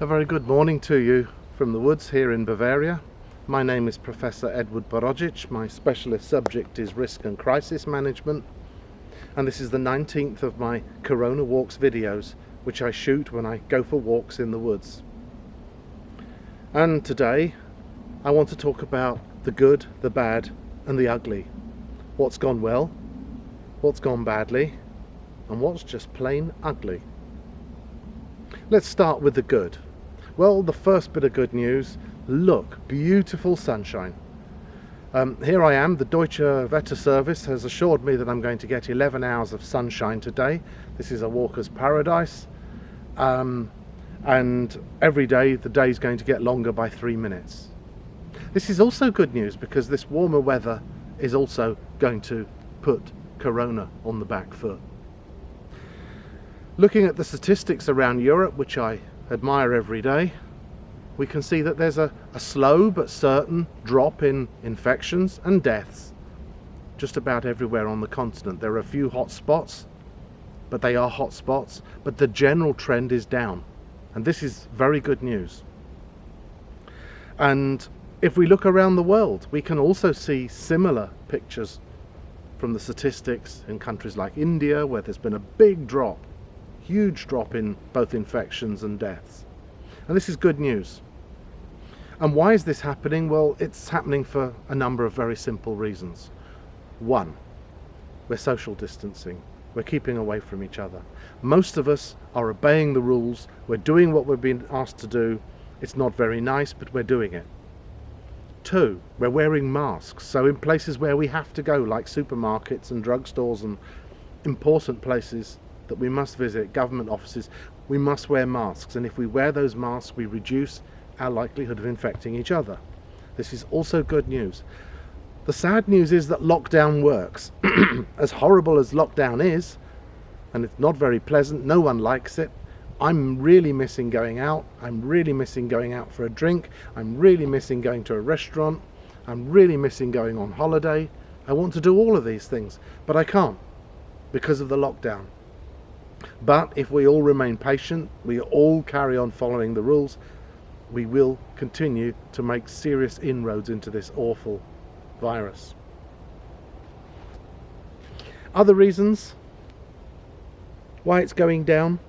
A very good morning to you from the woods here in Bavaria. My name is Professor Edward Borodzicz. My specialist subject is risk and crisis management, and this is the 19th of my Corona Walks videos, which I shoot when I go for walks in the woods. And today I want to talk about the good, the bad and the ugly. What's gone well, what's gone badly, and what's just plain ugly. Let's start with the good. Well, the first bit of good news, look, beautiful sunshine. Here I am, the Deutsche Wetterservice has assured me that I'm going to get 11 hours of sunshine today. This is a walker's paradise, and every day the day is going to get longer by 3 minutes. This is also good news because this warmer weather is also going to put Corona on the back foot. Looking at the statistics around Europe, which I admire every day, we can see that there's a slow but certain drop in infections and deaths just about everywhere on the continent. There are a few hot spots, but they are hot spots, but the general trend is down, and this is very good news. And if we look around the world, we can also see similar pictures from the statistics in countries like India, where there's been a big drop, huge drop in both infections and deaths. And this is good news. And why is this happening? Well, it's happening for a number of very simple reasons. One, we're social distancing. We're keeping away from each other. Most of us are obeying the rules. We're doing what we've been asked to do. It's not very nice, but we're doing it. Two, we're wearing masks. So in places where we have to go, like supermarkets and drugstores and important places that we must visit, government offices, we must wear masks. And if we wear those masks, we reduce our likelihood of infecting each other. This is also good news. The sad news is that lockdown works. As horrible as lockdown is, and it's not very pleasant, no one likes it. I'm really missing going out. I'm really missing going out for a drink. I'm really missing going to a restaurant. I'm really missing going on holiday. I want to do all of these things, but I can't because of the lockdown. But if we all remain patient, we all carry on following the rules, we will continue to make serious inroads into this awful virus. Other reasons why it's going down,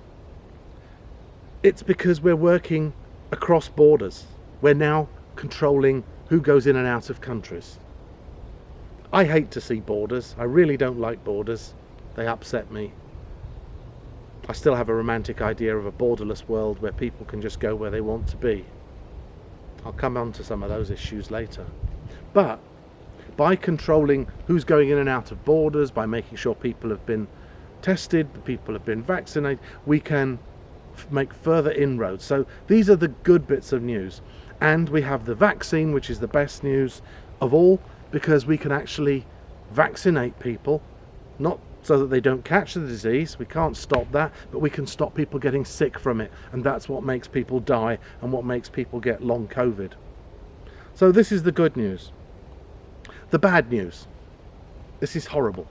it's because we're working across borders. We're now controlling who goes in and out of countries. I hate to see borders. I really don't like borders. They upset me. I still have a romantic idea of a borderless world where people can just go where they want to be. I'll come on to some of those issues later. But by controlling who's going in and out of borders, by making sure people have been tested, people have been vaccinated, we can make further inroads. So these are the good bits of news. And we have the vaccine, which is the best news of all, because we can actually vaccinate people, not so that they don't catch the disease. We can't stop that, but we can stop people getting sick from it, and that's what makes people die and what makes people get long COVID. So this is the good news. The bad news, this is horrible.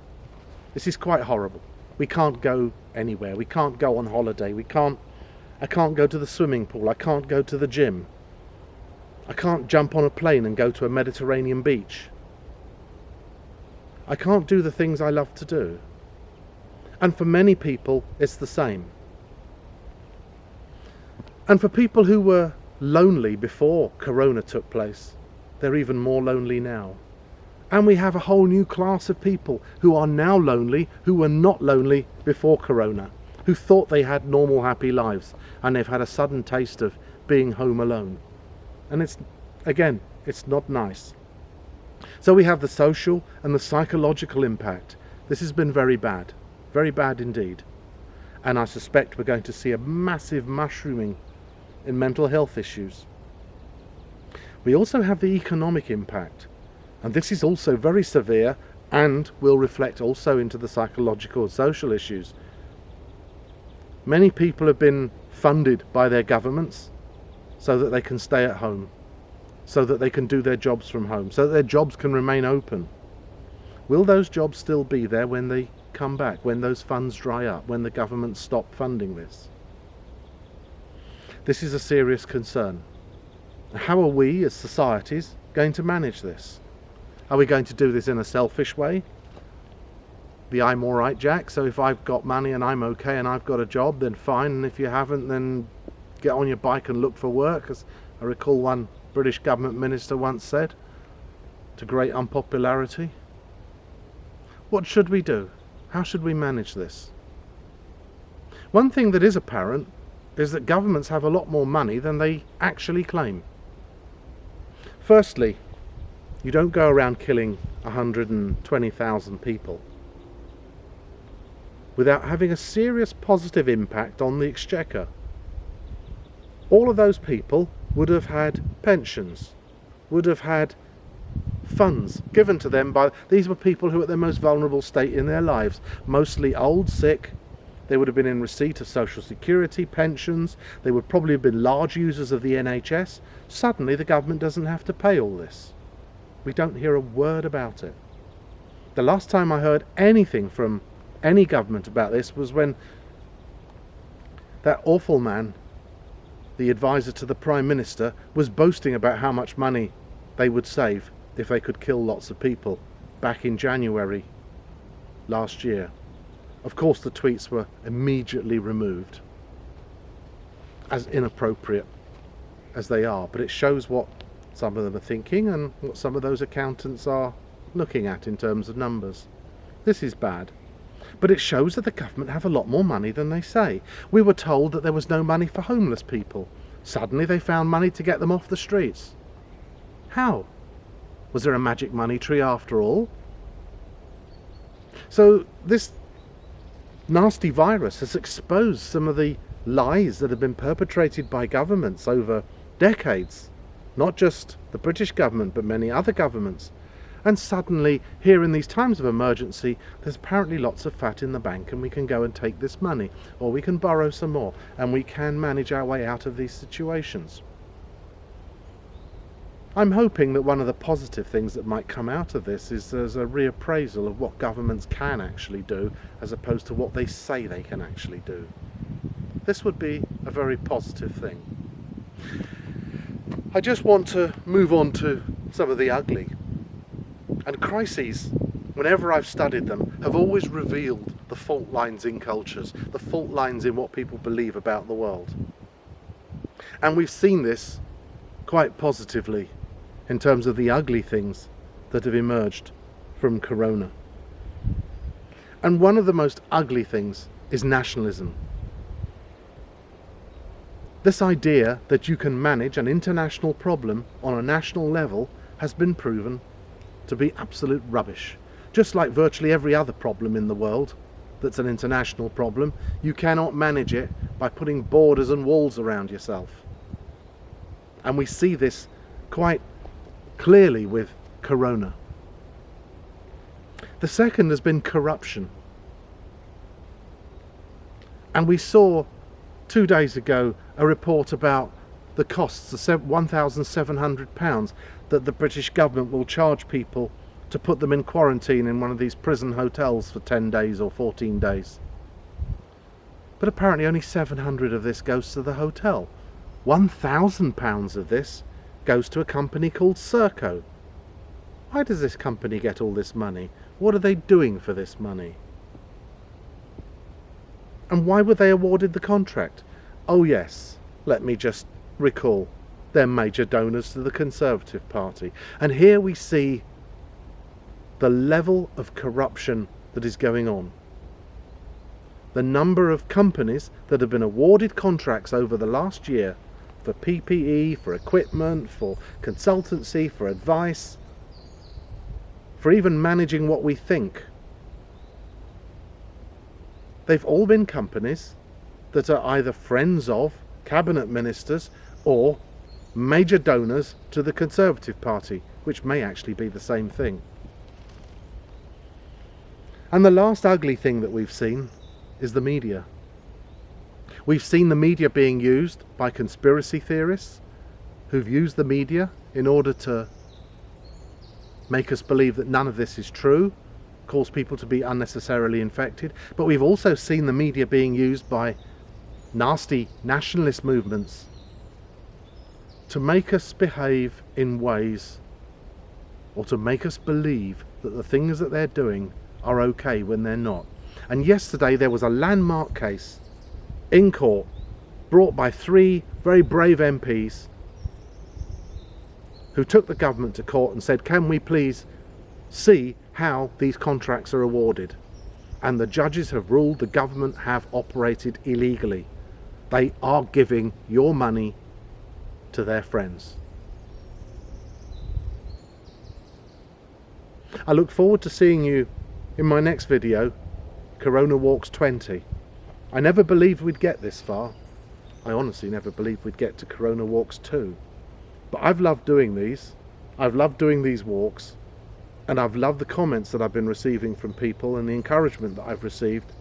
This is quite horrible. We can't go anywhere. We can't go on holiday. I can't go to the swimming pool. I can't go to the gym. I can't jump on a plane and go to a Mediterranean beach. I can't do the things I love to do. And for many people, it's the same. And for people who were lonely before Corona took place, they're even more lonely now. And we have a whole new class of people who are now lonely, who were not lonely before Corona, who thought they had normal, happy lives, and they've had a sudden taste of being home alone. And it's not nice. So we have the social and the psychological impact. This has been very bad indeed. And I suspect we're going to see a massive mushrooming in mental health issues. We also have the economic impact, and this is also very severe and will reflect also into the psychological and social issues. Many people have been funded by their governments so that they can stay at home, so that they can do their jobs from home, so that their jobs can remain open. Will those jobs still be there when they come back, when those funds dry up, when the government stop funding this? This is a serious concern. How are we as societies going to manage this? Are we going to do this in a selfish way? The I'm alright Jack, so if I've got money and I'm okay and I've got a job, then fine, and if you haven't, then get on your bike and look for work, as I recall one British government minister once said, to great unpopularity. What should we do? How should we manage this? One thing that is apparent is that governments have a lot more money than they actually claim. Firstly, you don't go around killing 120,000 people without having a serious positive impact on the exchequer. All of those people would have had pensions, would have had funds given to them by, these were people who were at their most vulnerable state in their lives, mostly old, sick. They would have been in receipt of social security, pensions. They would probably have been large users of the NHS. Suddenly the government doesn't have to pay all this. We don't hear a word about it. The last time I heard anything from any government about this was when that awful man, the advisor to the Prime Minister, was boasting about how much money they would save if they could kill lots of people back in January last year. Of course, the tweets were immediately removed, as inappropriate as they are, but it shows what some of them are thinking and what some of those accountants are looking at in terms of numbers. This is bad, but it shows that the government have a lot more money than they say. We were told that there was no money for homeless people. Suddenly they found money to get them off the streets. How? Was there a magic money tree after all? So this nasty virus has exposed some of the lies that have been perpetrated by governments over decades. Not just the British government, but many other governments. And suddenly, here in these times of emergency, there's apparently lots of fat in the bank and we can go and take this money, or we can borrow some more, and we can manage our way out of these situations. I'm hoping that one of the positive things that might come out of this is there's a reappraisal of what governments can actually do as opposed to what they say they can actually do. This would be a very positive thing. I just want to move on to some of the ugly. And crises, whenever I've studied them, have always revealed the fault lines in cultures, the fault lines in what people believe about the world. And we've seen this quite positively in terms of the ugly things that have emerged from Corona. And one of the most ugly things is nationalism. This idea that you can manage an international problem on a national level has been proven to be absolute rubbish. Just like virtually every other problem in the world that's an international problem, you cannot manage it by putting borders and walls around yourself. And we see this quite clearly with Corona. The second has been corruption. And we saw 2 days ago a report about the costs of £1,700 that the British government will charge people to put them in quarantine in one of these prison hotels for 10 days or 14 days. But apparently only 700 of this goes to the hotel. £1,000 of this goes to a company called Serco. Why does this company get all this money? What are they doing for this money? And why were they awarded the contract? Oh yes, let me just recall, they're major donors to the Conservative Party. And here we see the level of corruption that is going on. The number of companies that have been awarded contracts over the last year for PPE, for equipment, for consultancy, for advice, for even managing what we think. They've all been companies that are either friends of cabinet ministers or major donors to the Conservative Party, which may actually be the same thing. And the last ugly thing that we've seen is the media. We've seen the media being used by conspiracy theorists who've used the media in order to make us believe that none of this is true, cause people to be unnecessarily infected. But we've also seen the media being used by nasty nationalist movements to make us behave in ways, or to make us believe that the things that they're doing are okay when they're not. And yesterday there was a landmark case in court brought by 3 very brave MPs who took the government to court and said, can we please see how these contracts are awarded? And the judges have ruled the government have operated illegally. They are giving your money to their friends. I look forward to seeing you in my next video, Corona Walks 20. I never believed we'd get this far. I honestly never believed we'd get to Corona Walks 2. But I've loved doing these. I've loved doing these walks. And I've loved the comments that I've been receiving from people and the encouragement that I've received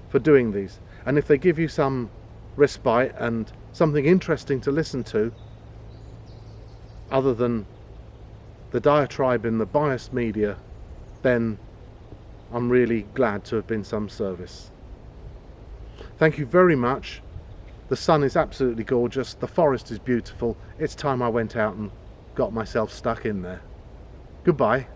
for doing these. And if they give you some respite and something interesting to listen to, other than the diatribe in the biased media, then I'm really glad to have been some service. Thank you very much. The sun is absolutely gorgeous. The forest is beautiful. It's time I went out and got myself stuck in there. Goodbye.